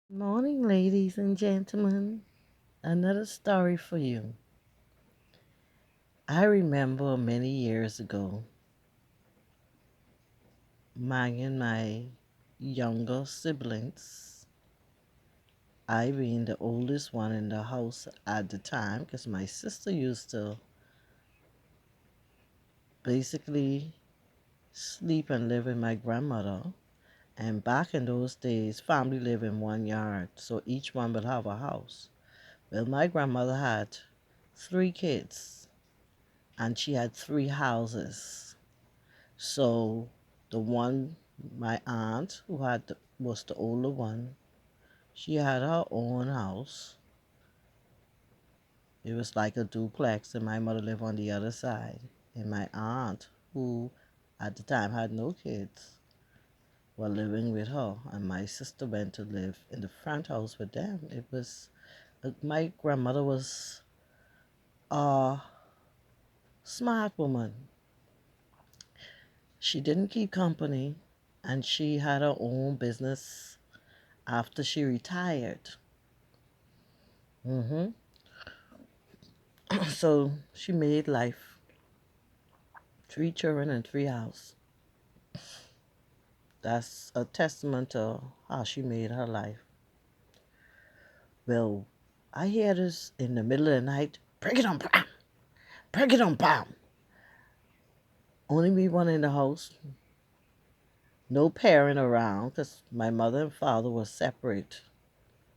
Morning, ladies and gentlemen. Another story for you. I remember many years ago, my younger siblings, I being the oldest one in the house at the time, because my sister used to basically sleep and live with my grandmother. And back in those days, family lived in one yard, so each one would have a house. Well, my grandmother had three kids, and she had three houses. So the one, my aunt, was the older one, she had her own house. It was like a duplex, and my mother lived on the other side. And my aunt, who at the time had no kids, were living with her. And my sister went to live in the front house with them. My grandmother was a smart woman. She didn't keep company, and she had her own business after she retired. hmm So she made life. Three children and three houses. That's a testament to how she made her life. Well, I hear this in the middle of the night. Break it on, bam! Break it on, bam! Only me one in the house. No parent around because my mother and father were separate.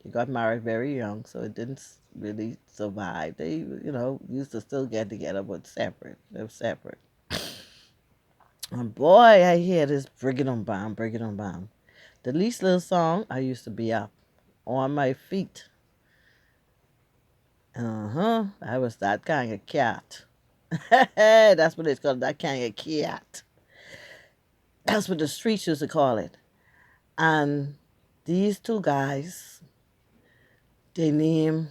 They got married very young, so it didn't really survive. They, used to still get together, but separate. They were separate. And boy, I hear this Bring It On Bomb, Bring It On Bomb. The least little song, I used to be up on my feet. I was that kind of cat. That's what it's called, that kind of cat. That's what the streets used to call it. And these two guys, they name,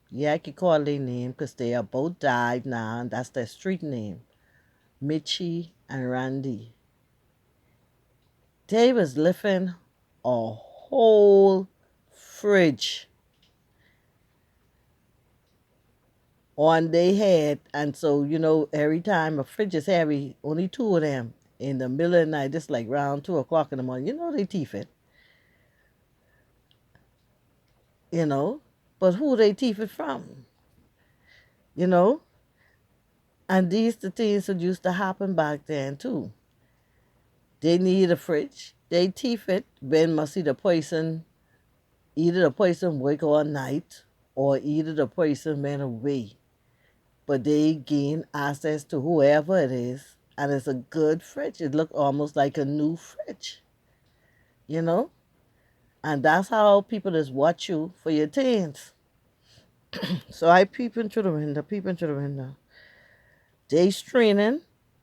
yeah, I could call their name because they are both died now, and that's their street name, Mitchie and Randy. They was lifting a whole fridge on their head. And so, every time a fridge is heavy, only two of them in the middle of the night, just like around 2 o'clock in the morning, they teeth it, you know. But who they teeth it from, you know? And these the things that used to happen back then too. They need a fridge. They teeth it when must see the person, either the person wake all night or either the person went away. But they gain access to whoever it is, and it's a good fridge. It looked almost like a new fridge, you know? And that's how people just watch you for your things. So I peep into the window, peep into the window. They straining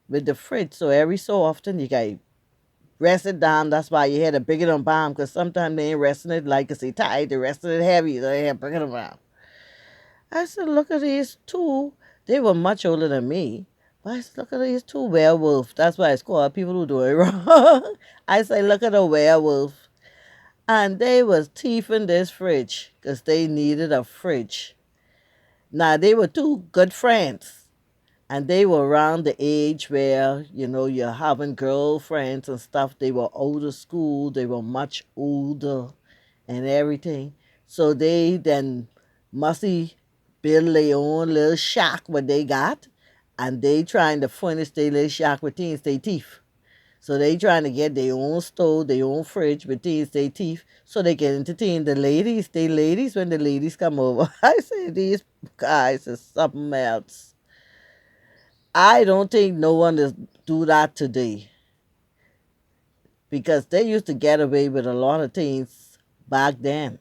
with the fridge, so every so often you got rest it down. That's why you had to bring it on bomb, because sometimes they ain't resting it like it's tight, they resting it heavy, so they had to bring it on bomb. I said, look at these two. They were much older than me. But I said, look at these two werewolves. That's why it's called people who do it wrong. I say, look at a werewolf. And they was teething this fridge because they needed a fridge. Now, they were two good friends. And they were around the age where, you're having girlfriends and stuff. They were older school. They were much older and everything. So they then musty build their own little shack what they got, and they trying to furnish their little shack with things they teeth. So they trying to get their own stove, their own fridge with things they teeth, so they can entertain the ladies. They ladies when the ladies come over. I say these guys is something else. I don't think no one is do that today because they used to get away with a lot of things back then.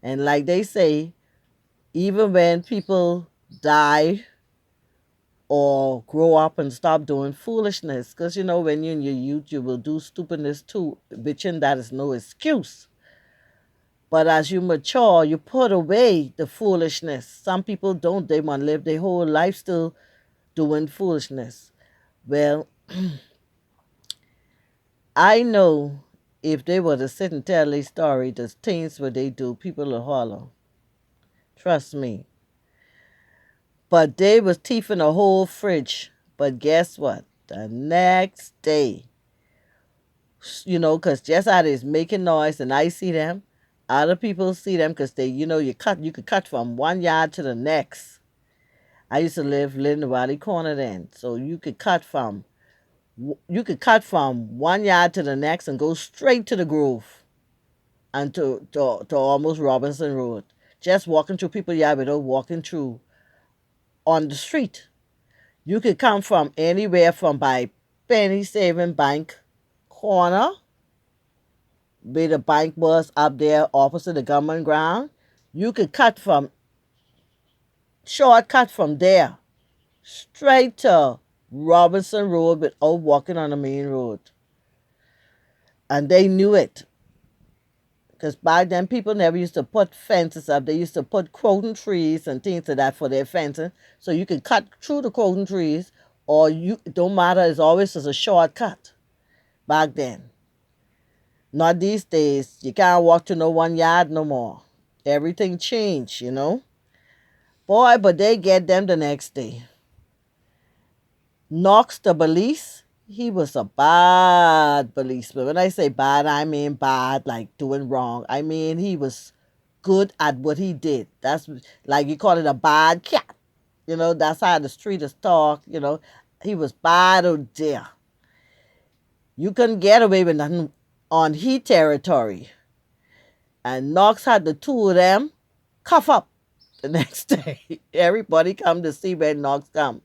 And like they say, even when people die or grow up and stop doing foolishness, because when you're in your youth, you will do stupidness too, bitching that is no excuse. But as you mature, you put away the foolishness. Some people don't, they want to live their whole life still doing foolishness. Well, I know if they were to sit and tell a story, the things what they do, people will holler. Trust me. But they was thieving a whole fridge. But guess what? The next day, because just out is making noise and I see them, other people see them because they, you could cut from one yard to the next. I used to live in the Valley Corner then, so you could cut from one yard to the next and go straight to the Grove and to almost Robinson Road. Just walking through people yard without walking through on the street. You could come from anywhere from by Penny Saving Bank corner, where the bank was up there opposite the government ground. You could shortcut from there straight to Robinson Road without walking on the main road. And they knew it. Because back then, people never used to put fences up. They used to put quoting trees and things like that for their fencing. So you could cut through the quoting trees, or it don't matter, it's always just a shortcut back then. Not these days. You can't walk to no one yard no more. Everything changed. Boy, but they get them the next day. Knox the police, he was a bad policeman. When I say bad, I mean bad, like doing wrong. I mean he was good at what he did. That's like you call it a bad cat. That's how the street is talk. He was bad out there. You couldn't get away with nothing on his territory. And Knox had the two of them cuff up the next day. Everybody come to see when Knox come.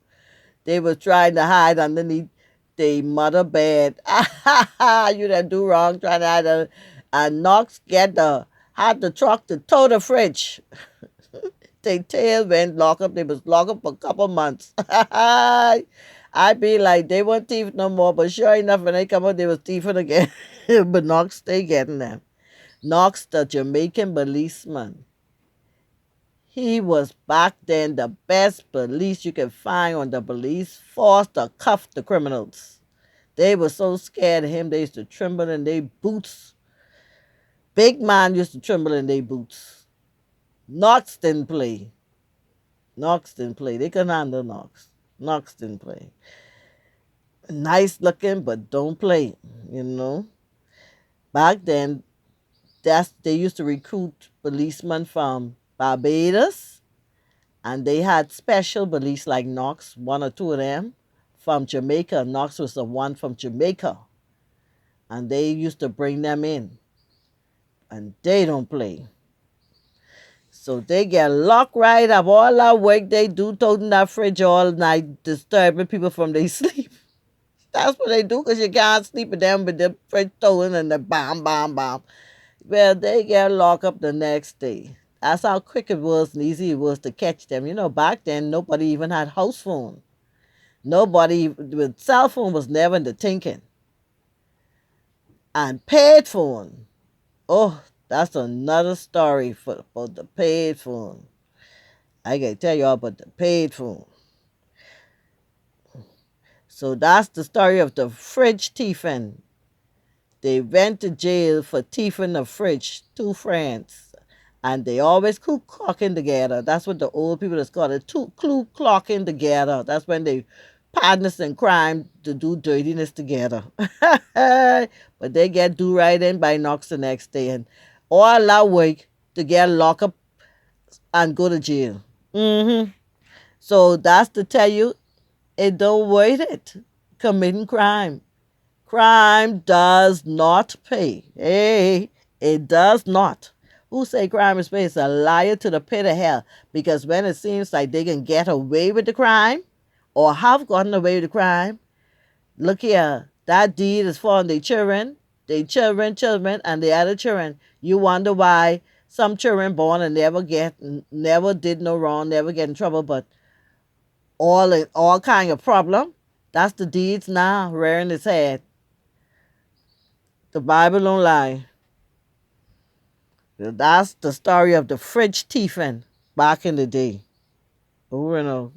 They was trying to hide underneath the mother bed. You done do wrong trying to hide. And Knox had the truck to tow the fridge. They tail went lock up. They was locked up for a couple months. I be like, they weren't thief no more. But sure enough, when they come out, they was thieving again. But Knox stay getting them. Knox, the Jamaican policeman. He was back then the best police you could find on the police force to cuff the criminals. They were so scared of him, they used to tremble in their boots. Big man used to tremble in their boots. Knox didn't play. They couldn't handle Knox. Knox didn't play. Nice looking, but don't play. Back then, they used to recruit policemen from Barbados, and they had special police like Knox, one or two of them, from Jamaica. Knox was the one from Jamaica, and they used to bring them in, and they don't play. So they get locked right up. All that work they do, toting that fridge all night, disturbing people from their sleep. That's what they do, because you can't sleep with them with the fridge towing and the bam, bam, bam. Well, they get locked up the next day. That's how quick it was and easy it was to catch them. Back then, nobody even had house phone. Nobody with cell phone was never in the thinking. And paid phone. Oh, that's another story about the paid phone. I can tell you all about the paid phone. So that's the story of the fridge thieving. They went to jail for thieving the fridge, two friends. And they always clocking together. That's what the old people is called it, clocking together. That's when they partners in crime to do dirtiness together. But they get do right in by Knox the next day. And all that work to get locked up and go to jail. So that's to tell you, it don't worth it. Committing crime. Crime does not pay. Hey, it does not. Who say crime is paid is a liar to the pit of hell. Because when it seems like they can get away with the crime or have gotten away with the crime, look here, that deed is for their children, and the other children. You wonder why some children born and never did no wrong, never get in trouble, but all kind of problem. That's the deeds now rearing its head. The Bible don't lie. That's the story of the fridge thieving back in the day. Over and over.